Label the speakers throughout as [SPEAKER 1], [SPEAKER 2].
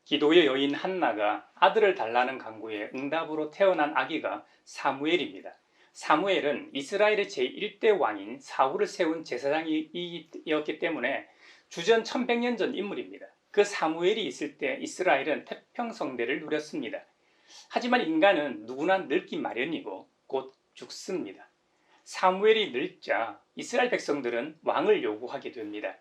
[SPEAKER 1] 기도의 여인 한나가 아들을 달라는 간구에 응답으로 태어난 아기가 사무엘입니다. 사무엘은 이스라엘의 제1대 왕인 사울을 세운 제사장이었기 때문에 주전 1100년 전 인물입니다. 그 사무엘이 있을 때 이스라엘은 태평성대를 누렸습니다. 하지만 인간은 누구나 늙기 마련이고 곧 죽습니다. 사무엘이 늙자 이스라엘 백성들은 왕을 요구하게 됩니다.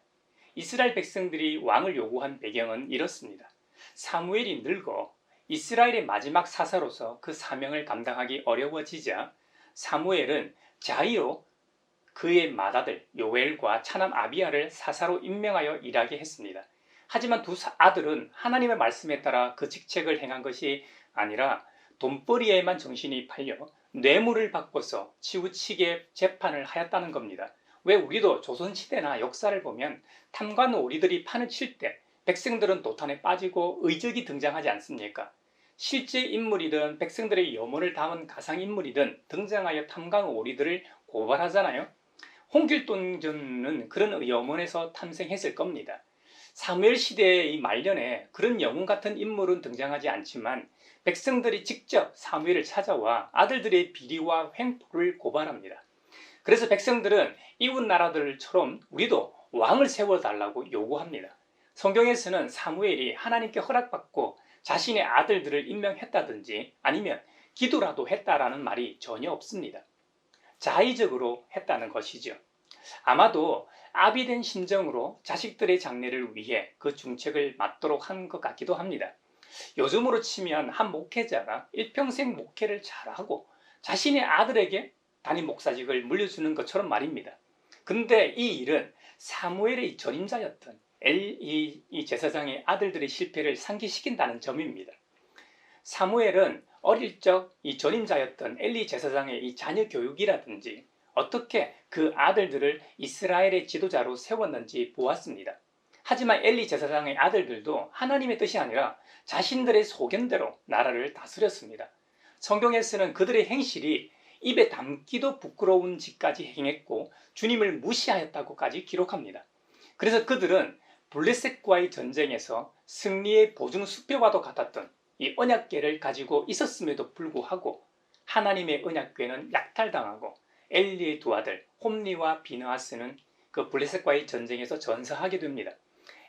[SPEAKER 1] 이스라엘 백성들이 왕을 요구한 배경은 이렇습니다. 사무엘이 늙어 이스라엘의 마지막 사사로서 그 사명을 감당하기 어려워지자 사무엘은 자의로 그의 맏아들 요엘과 차남 아비야를 사사로 임명하여 일하게 했습니다. 하지만 두 아들은 하나님의 말씀에 따라 그 직책을 행한 것이 아니라 돈벌이에만 정신이 팔려 뇌물을 받고서 치우치게 재판을 하였다는 겁니다. 왜 우리도 조선시대나 역사를 보면 탐관오리들이 판을 칠 때 백성들은 도탄에 빠지고 의적이 등장하지 않습니까? 실제 인물이든 백성들의 염원을 담은 가상인물이든 등장하여 탐관오리들을 고발하잖아요. 홍길동전은 그런 염원에서 탄생했을 겁니다. 사무엘 시대의 이 말년에 그런 영웅 같은 인물은 등장하지 않지만 백성들이 직접 사무엘을 찾아와 아들들의 비리와 횡포를 고발합니다. 그래서 백성들은 이웃 나라들처럼 우리도 왕을 세워달라고 요구합니다. 성경에서는 사무엘이 하나님께 허락받고 자신의 아들들을 임명했다든지 아니면 기도라도 했다라는 말이 전혀 없습니다. 자의적으로 했다는 것이죠. 아마도 아비된 심정으로 자식들의 장래를 위해 그 중책을 맡도록 한 것 같기도 합니다. 요즘으로 치면 한 목회자가 일평생 목회를 잘하고 자신의 아들에게 담임 목사직을 물려주는 것처럼 말입니다. 근데 이 일은 사무엘의 전임자였던 엘리 제사장의 아들들의 실패를 상기시킨다는 점입니다. 사무엘은 어릴 적 이 전임자였던 엘리 제사장의 이 자녀 교육이라든지 어떻게 그 아들들을 이스라엘의 지도자로 세웠는지 보았습니다. 하지만 엘리 제사장의 아들들도 하나님의 뜻이 아니라 자신들의 소견대로 나라를 다스렸습니다. 성경에서는 그들의 행실이 입에 담기도 부끄러운 짓까지 행했고 주님을 무시하였다고까지 기록합니다. 그래서 그들은 블레셋과의 전쟁에서 승리의 보증 수표와도 같았던 이 언약궤를 가지고 있었음에도 불구하고 하나님의 언약궤는 약탈당하고 엘리의 두 아들 홈리와 비느하스는 그 블레셋과의 전쟁에서 전사하게 됩니다.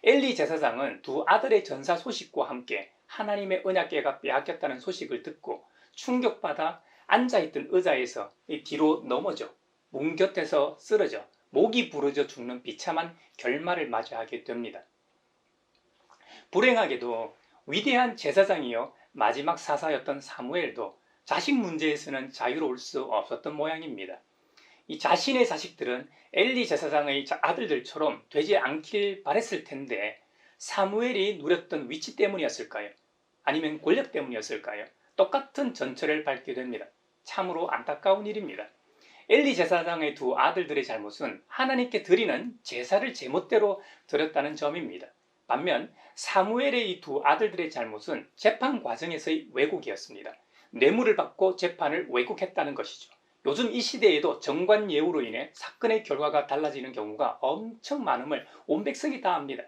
[SPEAKER 1] 엘리 제사장은 두 아들의 전사 소식과 함께 하나님의 언약궤가 빼앗겼다는 소식을 듣고 충격받아 앉아있던 의자에서 뒤로 넘어져 문 곁에서 쓰러져 목이 부러져 죽는 비참한 결말을 맞이하게 됩니다. 불행하게도 위대한 제사장이요 마지막 사사였던 사무엘도 자식 문제에서는 자유로울 수 없었던 모양입니다. 이 자신의 자식들은 엘리 제사장의 아들들처럼 되지 않길 바랬을 텐데 사무엘이 누렸던 위치 때문이었을까요? 아니면 권력 때문이었을까요? 똑같은 전철을 밟게 됩니다. 참으로 안타까운 일입니다. 엘리 제사장의 두 아들들의 잘못은 하나님께 드리는 제사를 제멋대로 드렸다는 점입니다. 반면 사무엘의 이 두 아들들의 잘못은 재판 과정에서의 왜곡이었습니다. 뇌물을 받고 재판을 왜곡했다는 것이죠. 요즘 이 시대에도 정관예우로 인해 사건의 결과가 달라지는 경우가 엄청 많음을 온 백성이 다 압니다.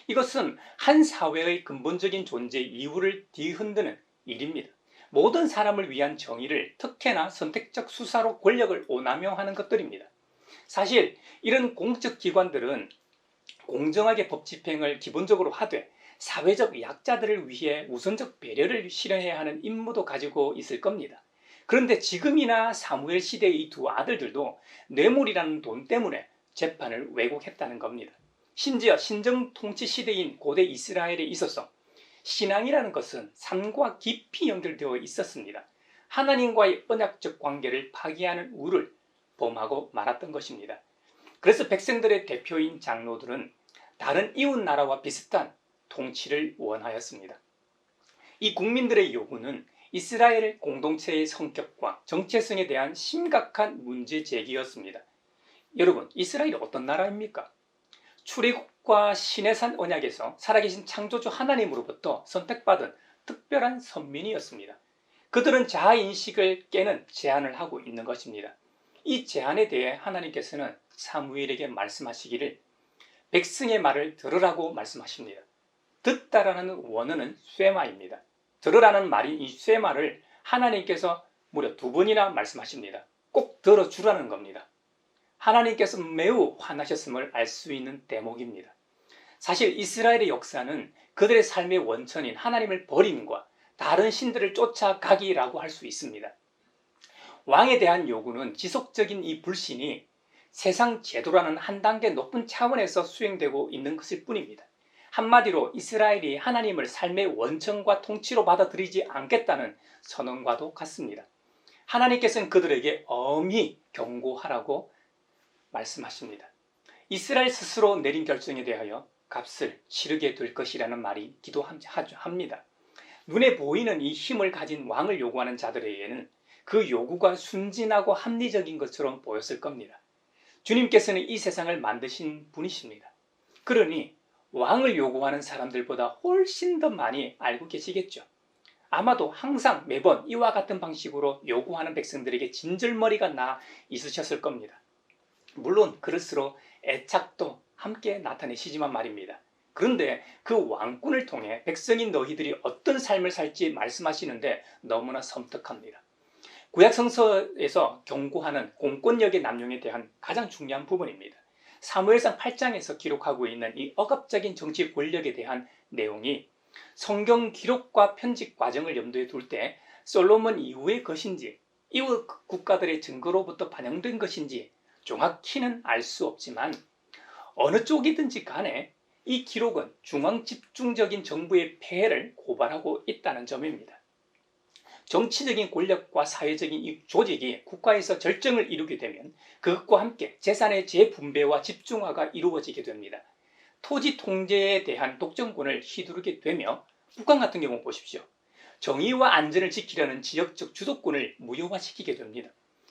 [SPEAKER 1] 이것은 한 사회의 근본적인 존재 이유를 뒤흔드는 일입니다. 모든 사람을 위한 정의를 특혜나 선택적 수사로 권력을 오남용하는 것들입니다. 사실 이런 공적 기관들은 공정하게 법 집행을 기본적으로 하되 사회적 약자들을 위해 우선적 배려를 실현해야 하는 임무도 가지고 있을 겁니다. 그런데 지금이나 사무엘 시대의 이 두 아들들도 뇌물이라는 돈 때문에 재판을 왜곡했다는 겁니다. 심지어 신정 통치 시대인 고대 이스라엘에 있어서 신앙이라는 것은 삶과 깊이 연결되어 있었습니다. 하나님과의 언약적 관계를 파기하는 우를 범하고 말았던 것입니다. 그래서 백성들의 대표인 장로들은 다른 이웃 나라와 비슷한 통치를 원하였습니다. 이 국민들의 요구는 이스라엘 공동체의 성격과 정체성에 대한 심각한 문제 제기였습니다. 여러분, 이스라엘이 어떤 나라입니까? 출애굽과 시내산 언약에서 살아계신 창조주 하나님으로부터 선택받은 특별한 선민이었습니다. 그들은 자아인식을 깨는 제안을 하고 있는 것입니다. 이 제안에 대해 하나님께서는 사무엘에게 말씀하시기를 백성의 말을 들으라고 말씀하십니다. 듣다라는 원어는 쇠마입니다. 들으라는 말인 이 쇠마를 하나님께서 무려 2번이나 말씀하십니다. 꼭 들어주라는 겁니다. 하나님께서 매우 화나셨음을 알 수 있는 대목입니다. 사실 이스라엘의 역사는 그들의 삶의 원천인 하나님을 버림과 다른 신들을 쫓아가기라고 할 수 있습니다. 왕에 대한 요구는 지속적인 이 불신이 세상 제도라는 한 단계 높은 차원에서 수행되고 있는 것일 뿐입니다. 한마디로 이스라엘이 하나님을 삶의 원천과 통치로 받아들이지 않겠다는 선언과도 같습니다. 하나님께서는 그들에게 엄히 경고하라고 말씀하십니다. 이스라엘 스스로 내린 결정에 대하여 값을 치르게 될 것이라는 말이기도 합니다. 눈에 보이는 이 힘을 가진 왕을 요구하는 자들에게는 그 요구가 순진하고 합리적인 것처럼 보였을 겁니다. 주님께서는 이 세상을 만드신 분이십니다. 그러니 왕을 요구하는 사람들보다 훨씬 더 많이 알고 계시겠죠. 아마도 항상 매번 이와 같은 방식으로 요구하는 백성들에게 진절머리가 나 있으셨을 겁니다. 물론 그럴수록 애착도 함께 나타내시지만 말입니다. 그런데 그 왕권을 통해 백성인 너희들이 어떤 삶을 살지 말씀하시는데 너무나 섬뜩합니다. 구약 성서에서 경고하는 공권력의 남용에 대한 가장 중요한 부분입니다. 사무엘상 8장에서 기록하고 있는 이 억압적인 정치 권력에 대한 내용이 성경 기록과 편집 과정을 염두에 둘 때 솔로몬 이후의 것인지 이후 국가들의 증거로부터 반영된 것인지 정확히는 알 수 없지만 어느 쪽이든지 간에 이 기록은 중앙 집중적인 정부의 폐해를 고발하고 있다는 점입니다. 정치적인 권력과 사회적인 이 조직이 국가에서 절정을 이루게 되면 그것과 함께 재산의 재분배와 집중화가 이루어지게 됩니다. 토지 통제에 대한 독점권을 휘두르게 되며 북한 같은 경우 보십시오. 정의와 안전을 지키려는 지역적 주도권을 무효화시키게 됩니다.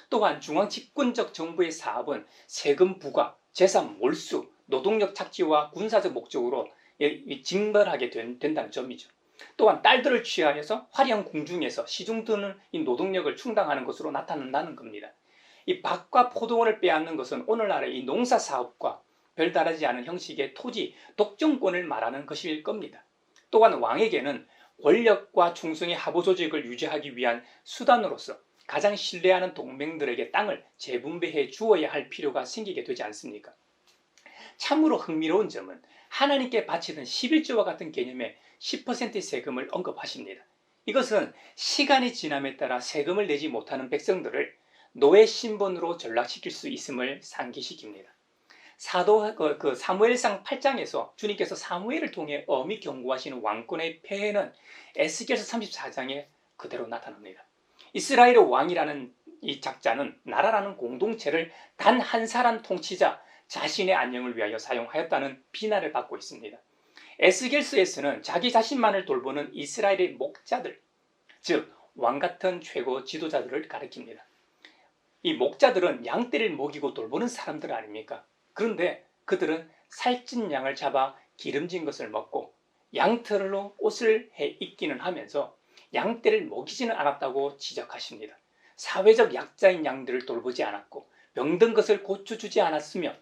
[SPEAKER 1] 또한 중앙 집권적 정부의 사업은 세금 부과, 재산 몰수, 노동력 착취와 군사적 목적으로 징벌하게 된다는 점이죠. 또한 딸들을 취하여서 화려한 궁중에서 시중 드는 이 노동력을 충당하는 것으로 나타난다는 겁니다. 이 밭과 포도원을 빼앗는 것은 오늘날의 이 농사 사업과 별다르지 않은 형식의 토지 독점권을 말하는 것일 겁니다. 또한 왕에게는 권력과 충성의 하부 조직을 유지하기 위한 수단으로서 가장 신뢰하는 동맹들에게 땅을 재분배해 주어야 할 필요가 생기게 되지 않습니까? 참으로 흥미로운 점은 하나님께 바치던 11조와 같은 개념의 10%의 세금을 언급하십니다. 이것은 시간이 지남에 따라 세금을 내지 못하는 백성들을 노예 신분으로 전락시킬 수 있음을 상기시킵니다. 사무엘상 8장에서 주님께서 사무엘을 통해 엄히 경고하시는 왕권의 폐해는 에스겔서 34장에 그대로 나타납니다. 이스라엘의 왕이라는 이 작자는 나라라는 공동체를 단 한 사람 통치자 자신의 안녕을 위하여 사용하였다는 비난을 받고 있습니다. 에스겔서에서는 자기 자신만을 돌보는 이스라엘의 목자들, 즉 왕 같은 최고 지도자들을 가리킵니다. 이 목자들은 양떼를 먹이고 돌보는 사람들 아닙니까? 그런데 그들은 살찐 양을 잡아 기름진 것을 먹고 양털로 옷을 해 입기는 하면서 양떼를 먹이지는 않았다고 지적하십니다. 사회적 약자인 양들을 돌보지 않았고 병든 것을 고쳐주지 않았으며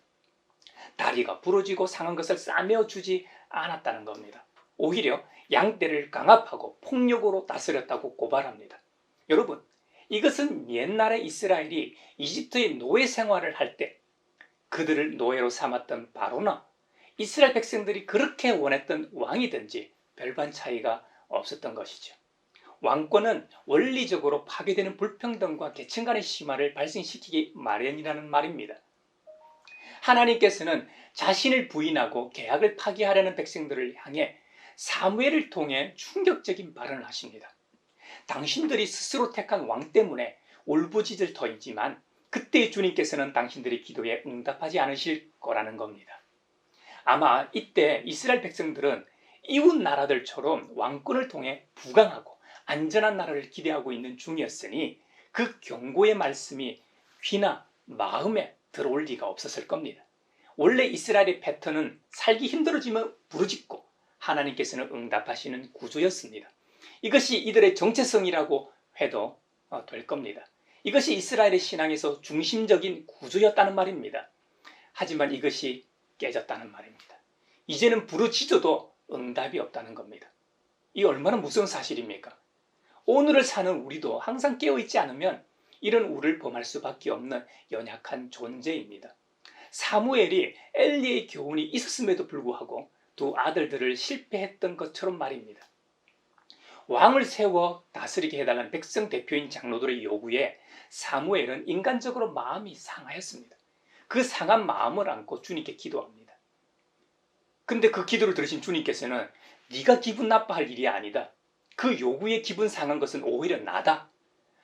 [SPEAKER 1] 다리가 부러지고 상한 것을 싸매어 주지 않았다는 겁니다. 오히려 양떼를 강압하고 폭력으로 다스렸다고 고발합니다. 여러분, 이것은 옛날에 이스라엘이 이집트의 노예 생활을 할 때 그들을 노예로 삼았던 바로나 이스라엘 백성들이 그렇게 원했던 왕이든지 별반 차이가 없었던 것이죠. 왕권은 원리적으로 파괴되는 불평등과 계층 간의 심화를 발생시키기 마련이라는 말입니다. 하나님께서는 자신을 부인하고 계약을 파기하려는 백성들을 향해 사무엘을 통해 충격적인 발언을 하십니다. 당신들이 스스로 택한 왕 때문에 울부짖을 터이지만 그때 주님께서는 당신들의 기도에 응답하지 않으실 거라는 겁니다. 아마 이때 이스라엘 백성들은 이웃 나라들처럼 왕권을 통해 부강하고 안전한 나라를 기대하고 있는 중이었으니 그 경고의 말씀이 귀나 마음에 들어올 리가 없었을 겁니다. 원래 이스라엘의 패턴은 살기 힘들어지면 부르짖고 하나님께서는 응답하시는 구조였습니다. 이것이 이들의 정체성이라고 해도 될 겁니다. 이것이 이스라엘의 신앙에서 중심적인 구조였다는 말입니다. 하지만 이것이 깨졌다는 말입니다. 이제는 부르짖어도 응답이 없다는 겁니다. 이 얼마나 무서운 사실입니까? 오늘을 사는 우리도 항상 깨어있지 않으면 이런 우를 범할 수밖에 없는 연약한 존재입니다. 사무엘이 엘리의 교훈이 있었음에도 불구하고 두 아들들을 실패했던 것처럼 말입니다. 왕을 세워 다스리게 해달라는 백성 대표인 장로들의 요구에 사무엘은 인간적으로 마음이 상하였습니다. 그 상한 마음을 안고 주님께 기도합니다. 근데 그 기도를 들으신 주님께서는 네가 기분 나빠할 일이 아니다. 그 요구에 기분 상한 것은 오히려 나다.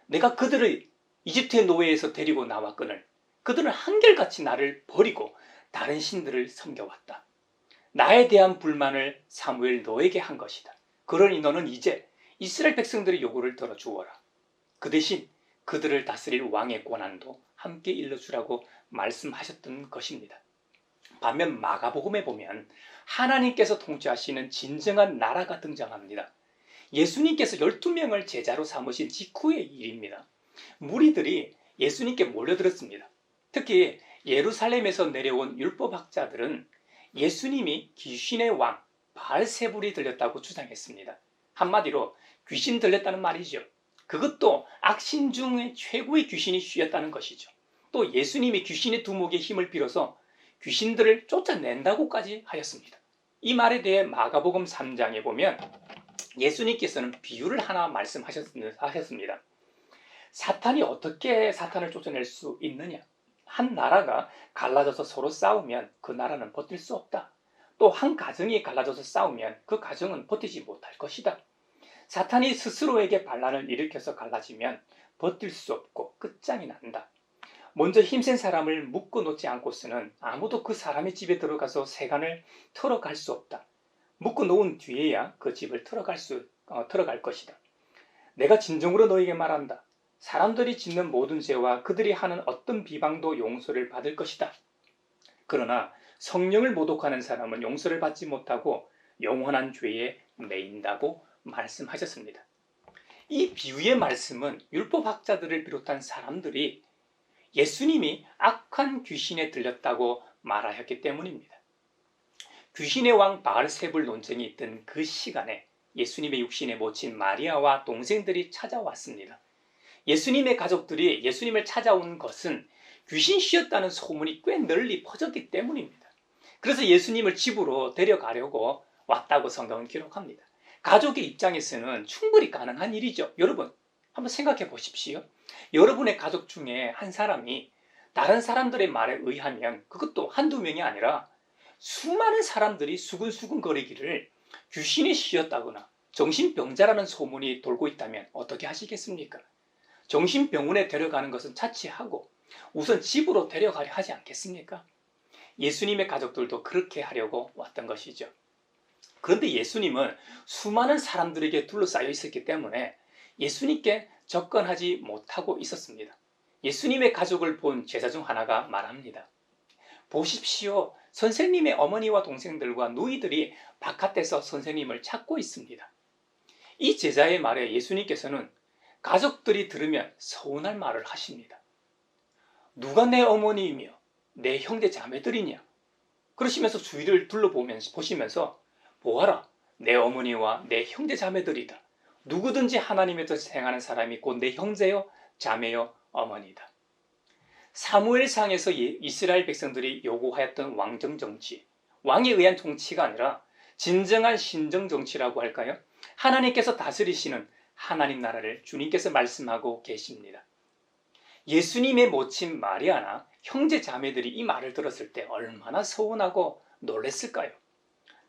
[SPEAKER 1] 내가 그들을 이집트의 노예에서 데리고 나왔거늘 그들은 한결같이 나를 버리고 다른 신들을 섬겨왔다. 나에 대한 불만을 사무엘 너에게 한 것이다. 그러니 너는 이제 이스라엘 백성들의 요구를 들어주어라. 그 대신 그들을 다스릴 왕의 권한도 함께 일러주라고 말씀하셨던 것입니다. 반면 마가복음에 보면 하나님께서 통치하시는 진정한 나라가 등장합니다. 예수님께서 12명을 제자로 삼으신 직후의 일입니다. 무리들이 예수님께 몰려들었습니다. 특히 예루살렘에서 내려온 율법학자들은 예수님이 귀신의 왕 바알세불이 들렸다고 주장했습니다. 한마디로 귀신 들렸다는 말이죠. 그것도 악신 중에 최고의 귀신이 쉬었다는 것이죠. 또 예수님이 귀신의 두목의 힘을 빌어서 귀신들을 쫓아낸다고까지 하였습니다. 이 말에 대해 마가복음 3장에 보면 예수님께서는 비유를 하나 말씀하셨습니다. 사탄이 어떻게 사탄을 쫓아낼 수 있느냐? 한 나라가 갈라져서 서로 싸우면 그 나라는 버틸 수 없다. 또 한 가정이 갈라져서 싸우면 그 가정은 버티지 못할 것이다. 사탄이 스스로에게 반란을 일으켜서 갈라지면 버틸 수 없고 끝장이 난다. 먼저 힘센 사람을 묶어놓지 않고서는 아무도 그 사람의 집에 들어가서 세간을 털어갈 수 없다. 묶어놓은 뒤에야 그 집을 털어갈 것이다. 내가 진정으로 너에게 말한다. 사람들이 짓는 모든 죄와 그들이 하는 어떤 비방도 용서를 받을 것이다. 그러나 성령을 모독하는 사람은 용서를 받지 못하고 영원한 죄에 매인다고 말씀하셨습니다. 이 비유의 말씀은 율법학자들을 비롯한 사람들이 예수님이 악한 귀신에 들렸다고 말하였기 때문입니다. 귀신의 왕 바알세불 논쟁이 있던 그 시간에 예수님의 육신에 모친 마리아와 동생들이 찾아왔습니다. 예수님의 가족들이 예수님을 찾아온 것은 귀신 쉬었다는 소문이 꽤 널리 퍼졌기 때문입니다. 그래서 예수님을 집으로 데려가려고 왔다고 성경은 기록합니다. 가족의 입장에서는 충분히 가능한 일이죠. 여러분 한번 생각해 보십시오. 여러분의 가족 중에 한 사람이 다른 사람들의 말에 의하면 그것도 한두 명이 아니라 수많은 사람들이 수근수근 거리기를 귀신이 쉬었다거나 정신병자라는 소문이 돌고 있다면 어떻게 하시겠습니까? 정신병원에 데려가는 것은 차치하고 우선 집으로 데려가려 하지 않겠습니까? 예수님의 가족들도 그렇게 하려고 왔던 것이죠. 그런데 예수님은 수많은 사람들에게 둘러싸여 있었기 때문에 예수님께 접근하지 못하고 있었습니다. 예수님의 가족을 본 제자 중 하나가 말합니다. 보십시오. 선생님의 어머니와 동생들과 누이들이 바깥에서 선생님을 찾고 있습니다. 이 제자의 말에 예수님께서는 가족들이 들으면 서운할 말을 하십니다. 누가 내 어머니이며 내 형제 자매들이냐? 그러시면서 주위를 보시면서 보아라, 내 어머니와 내 형제 자매들이다. 누구든지 하나님의 뜻을 행하는 사람이 곧 내 형제요, 자매요, 어머니다. 사무엘상에서 이스라엘 백성들이 요구하였던 왕정 정치, 왕에 의한 정치가 아니라 진정한 신정 정치라고 할까요? 하나님께서 다스리시는 하나님 나라를 주님께서 말씀하고 계십니다. 예수님의 모친 마리아나 형제 자매들이 이 말을 들었을 때 얼마나 서운하고 놀랐을까요?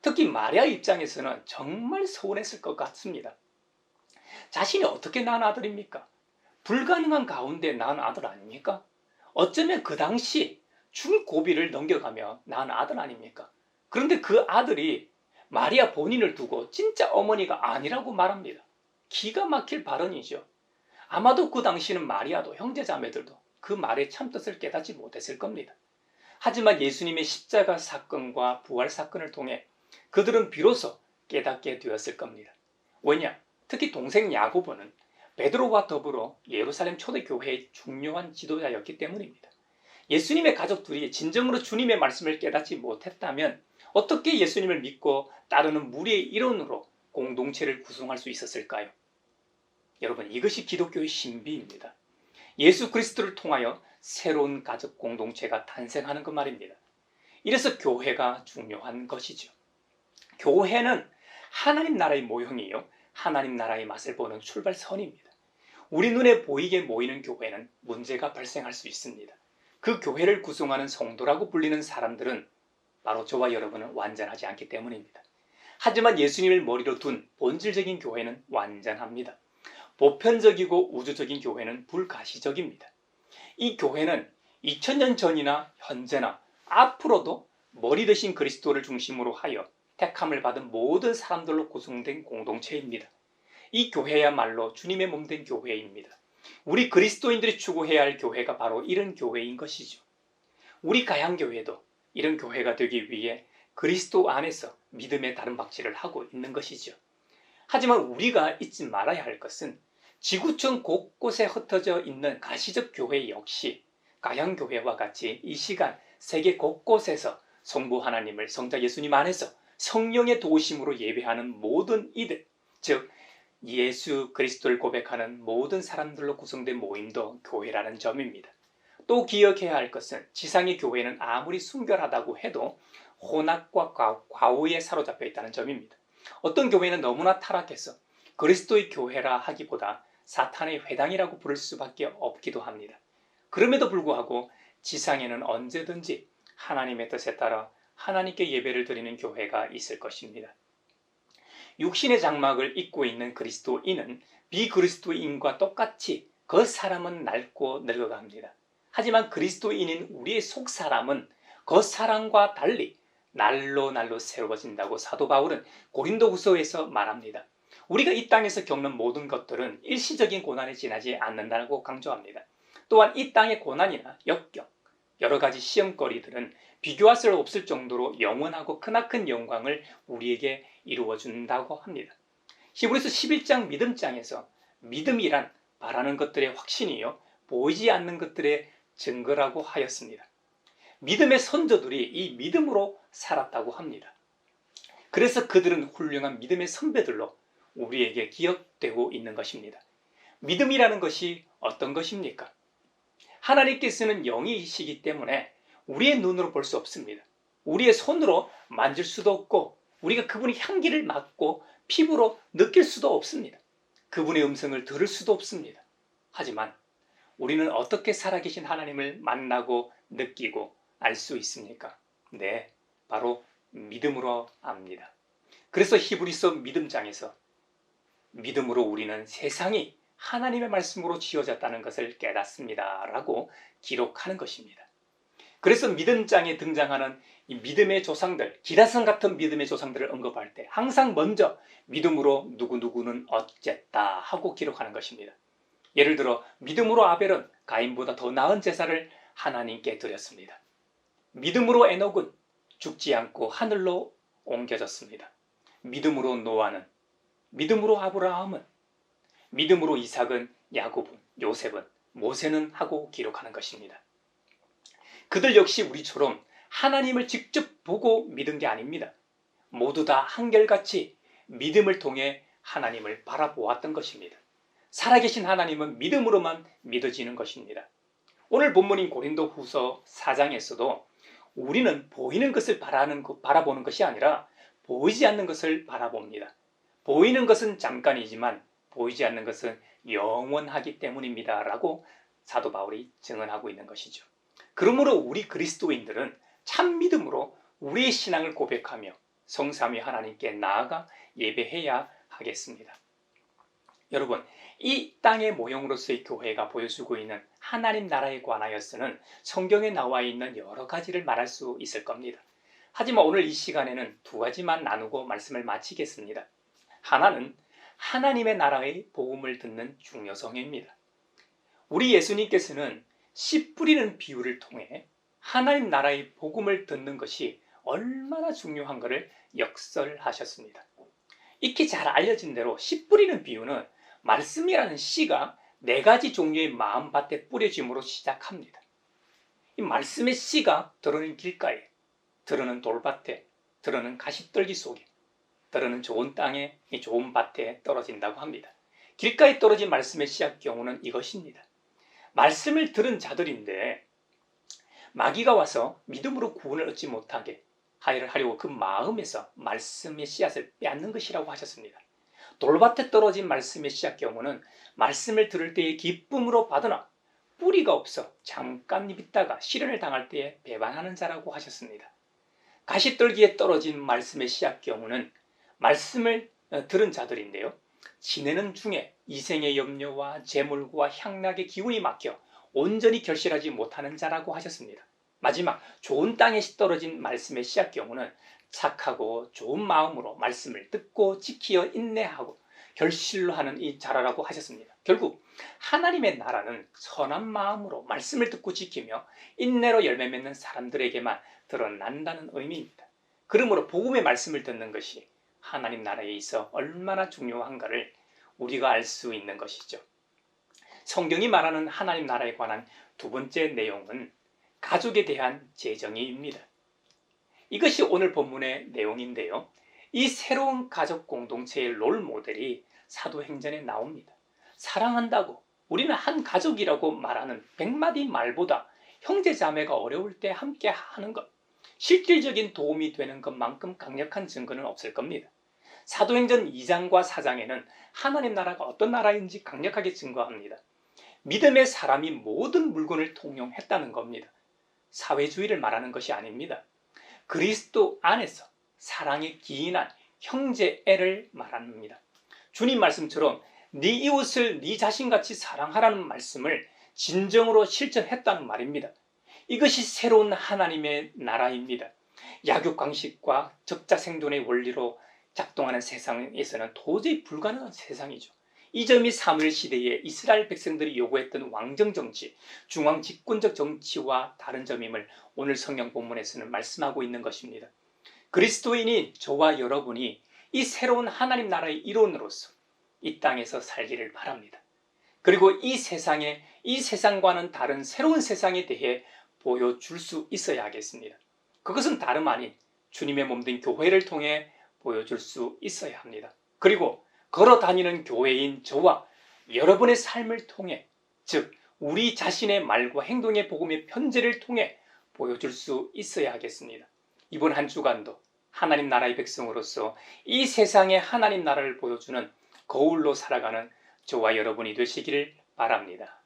[SPEAKER 1] 특히 마리아 입장에서는 정말 서운했을 것 같습니다. 자신이 어떻게 낳은 아들입니까? 불가능한 가운데 낳은 아들 아닙니까? 어쩌면 그 당시 중고비를 넘겨가며 낳은 아들 아닙니까? 그런데 그 아들이 마리아 본인을 두고 진짜 어머니가 아니라고 말합니다. 기가 막힐 발언이죠. 아마도 그 당시는 마리아도 형제자매들도 그 말의 참뜻을 깨닫지 못했을 겁니다. 하지만 예수님의 십자가 사건과 부활 사건을 통해 그들은 비로소 깨닫게 되었을 겁니다. 왜냐? 특히 동생 야고보는 베드로와 더불어 예루살렘 초대교회의 중요한 지도자였기 때문입니다. 예수님의 가족들이 진정으로 주님의 말씀을 깨닫지 못했다면 어떻게 예수님을 믿고 따르는 무리의 일원으로 공동체를 구성할 수 있었을까요? 여러분, 이것이 기독교의 신비입니다. 예수 그리스도를 통하여 새로운 가족 공동체가 탄생하는 그 말입니다. 이래서 교회가 중요한 것이죠. 교회는 하나님 나라의 모형이요, 하나님 나라의 맛을 보는 출발선입니다. 우리 눈에 보이게 모이는 교회는 문제가 발생할 수 있습니다. 그 교회를 구성하는 성도라고 불리는 사람들은 바로 저와 여러분은 완전하지 않기 때문입니다. 하지만 예수님을 머리로 둔 본질적인 교회는 완전합니다. 보편적이고 우주적인 교회는 불가시적입니다. 이 교회는 2000년 전이나 현재나 앞으로도 머리 대신 그리스도를 중심으로 하여 택함을 받은 모든 사람들로 구성된 공동체입니다. 이 교회야말로 주님의 몸된 교회입니다. 우리 그리스도인들이 추구해야 할 교회가 바로 이런 교회인 것이죠. 우리 가양교회도 이런 교회가 되기 위해 그리스도 안에서 믿음의 다른 박질을 하고 있는 것이죠. 하지만 우리가 잊지 말아야 할 것은 지구촌 곳곳에 흩어져 있는 가시적 교회 역시 가양교회와 같이 이 시간 세계 곳곳에서 성부 하나님을 성자 예수님 안에서 성령의 도우심으로 예배하는 모든 이들, 즉 예수 그리스도를 고백하는 모든 사람들로 구성된 모임도 교회라는 점입니다. 또 기억해야 할 것은 지상의 교회는 아무리 순결하다고 해도 혼합과 과오에 사로잡혀 있다는 점입니다. 어떤 교회는 너무나 타락해서 그리스도의 교회라 하기보다 사탄의 회당이라고 부를 수밖에 없기도 합니다. 그럼에도 불구하고 지상에는 언제든지 하나님의 뜻에 따라 하나님께 예배를 드리는 교회가 있을 것입니다. 육신의 장막을 입고 있는 그리스도인은 비그리스도인과 똑같이 그 사람은 낡고 늙어갑니다. 하지만 그리스도인인 우리의 속사람은 그 사람과 달리 날로 새로워진다고 사도 바울은 고린도후서에서 말합니다. 우리가 이 땅에서 겪는 모든 것들은 일시적인 고난에 지나지 않는다고 강조합니다. 또한 이 땅의 고난이나 역경, 여러 가지 시험거리들은 비교할 수 없을 정도로 영원하고 크나큰 영광을 우리에게 이루어준다고 합니다. 히브리서 11장 믿음장에서 믿음이란 바라는 것들의 확신이요 보이지 않는 것들의 증거라고 하였습니다. 믿음의 선조들이 이 믿음으로 살았다고 합니다. 그래서 그들은 훌륭한 믿음의 선배들로 우리에게 기억되고 있는 것입니다. 믿음이라는 것이 어떤 것입니까? 하나님께서는 영이시기 때문에 우리의 눈으로 볼 수 없습니다. 우리의 손으로 만질 수도 없고 우리가 그분의 향기를 맡고 피부로 느낄 수도 없습니다. 그분의 음성을 들을 수도 없습니다. 하지만 우리는 어떻게 살아계신 하나님을 만나고 느끼고 알 수 있습니까? 네, 바로 믿음으로 압니다. 그래서 히브리서 믿음장에서 믿음으로 우리는 세상이 하나님의 말씀으로 지어졌다는 것을 깨닫습니다 라고 기록하는 것입니다. 그래서 믿음장에 등장하는 이 믿음의 조상들, 기라성 같은 믿음의 조상들을 언급할 때 항상 먼저 믿음으로 누구누구는 어쨌다 하고 기록하는 것입니다. 예를 들어 믿음으로 아벨은 가인보다 더 나은 제사를 하나님께 드렸습니다. 믿음으로 에녹은 죽지 않고 하늘로 옮겨졌습니다. 믿음으로 노아는, 믿음으로 아브라함은, 믿음으로 이삭은, 야곱은, 요셉은, 모세는 하고 기록하는 것입니다. 그들 역시 우리처럼 하나님을 직접 보고 믿은 게 아닙니다. 모두 다 한결같이 믿음을 통해 하나님을 바라보았던 것입니다. 살아계신 하나님은 믿음으로만 믿어지는 것입니다. 오늘 본문인 고린도후서 4장에서도 우리는 보이는 것을 바라보는 것이 아니라 보이지 않는 것을 바라봅니다. 보이는 것은 잠깐이지만 보이지 않는 것은 영원하기 때문입니다 라고 사도 바울이 증언하고 있는 것이죠. 그러므로 우리 그리스도인들은 참 믿음으로 우리의 신앙을 고백하며 성삼위 하나님께 나아가 예배해야 하겠습니다. 여러분, 이 땅의 모형으로서의 교회가 보여주고 있는 하나님 나라에 관하여서는 성경에 나와 있는 여러 가지를 말할 수 있을 겁니다. 하지만 오늘 이 시간에는 두 가지만 나누고 말씀을 마치겠습니다. 하나는 하나님의 나라의 복음을 듣는 중요성입니다. 우리 예수님께서는 씨 뿌리는 비유를 통해 하나님 나라의 복음을 듣는 것이 얼마나 중요한가를 역설하셨습니다. 익히 잘 알려진 대로 씨 뿌리는 비유는 말씀이라는 씨가 4가지 종류의 마음밭에 뿌려짐으로 시작합니다. 이 말씀의 씨가 들어는 길가에, 들어는 돌밭에, 들어는 가시떨기 속에, 들어는 좋은 땅에, 좋은 밭에 떨어진다고 합니다. 길가에 떨어진 말씀의 씨앗 경우는 이것입니다. 말씀을 들은 자들인데 마귀가 와서 믿음으로 구원을 얻지 못하게 하려고 그 마음에서 말씀의 씨앗을 빼앗는 것이라고 하셨습니다. 돌밭에 떨어진 말씀의 씨앗 경우는 말씀을 들을 때에 기쁨으로 받으나 뿌리가 없어 잠깐 있다가 시련을 당할 때에 배반하는 자라고 하셨습니다. 가시떨기에 떨어진 말씀의 씨앗 경우는 말씀을 들은 자들인데요. 지내는 중에 이생의 염려와 재물과 향락의 기운이 막혀 온전히 결실하지 못하는 자라고 하셨습니다. 마지막 좋은 땅에 떨어진 말씀의 씨앗 경우는 착하고 좋은 마음으로 말씀을 듣고 지키어 인내하고 결실로 하는 이 자라라고 하셨습니다. 결국 하나님의 나라는 선한 마음으로 말씀을 듣고 지키며 인내로 열매 맺는 사람들에게만 드러난다는 의미입니다. 그러므로 복음의 말씀을 듣는 것이 하나님 나라에 있어 얼마나 중요한가를 우리가 알 수 있는 것이죠. 성경이 말하는 하나님 나라에 관한 두 번째 내용은 가족에 대한 재정의입니다. 이것이 오늘 본문의 내용인데요. 이 새로운 가족 공동체의 롤 모델이 사도행전에 나옵니다. 사랑한다고 우리는 한 가족이라고 말하는 100마디 말보다 형제자매가 어려울 때 함께 하는 것, 실질적인 도움이 되는 것만큼 강력한 증거는 없을 겁니다. 사도행전 2장과 4장에는 하나님 나라가 어떤 나라인지 강력하게 증거합니다. 믿음의 사람이 모든 물건을 통용했다는 겁니다. 사회주의를 말하는 것이 아닙니다. 그리스도 안에서 사랑에 기인한 형제애를 말합니다. 주님 말씀처럼 네 이웃을 네 자신같이 사랑하라는 말씀을 진정으로 실천했다는 말입니다. 이것이 새로운 하나님의 나라입니다. 약육강식과 적자생존의 원리로 작동하는 세상에서는 도저히 불가능한 세상이죠. 이 점이 사무엘 시대에 이스라엘 백성들이 요구했던 왕정정치, 중앙집권적 정치와 다른 점임을 오늘 성경 본문에서는 말씀하고 있는 것입니다. 그리스도인인 저와 여러분이 이 새로운 하나님 나라의 일원으로서 이 땅에서 살기를 바랍니다. 그리고 이 세상과는 다른 새로운 세상에 대해 보여줄 수 있어야 하겠습니다. 그것은 다름 아닌 주님의 몸된 교회를 통해 보여줄 수 있어야 합니다. 그리고 걸어 다니는 교회인 저와 여러분의 삶을 통해, 즉 우리 자신의 말과 행동의 복음의 편지를 통해 보여줄 수 있어야 하겠습니다. 이번 한 주간도 하나님 나라의 백성으로서 이 세상에 하나님 나라를 보여주는 거울로 살아가는 저와 여러분이 되시기를 바랍니다.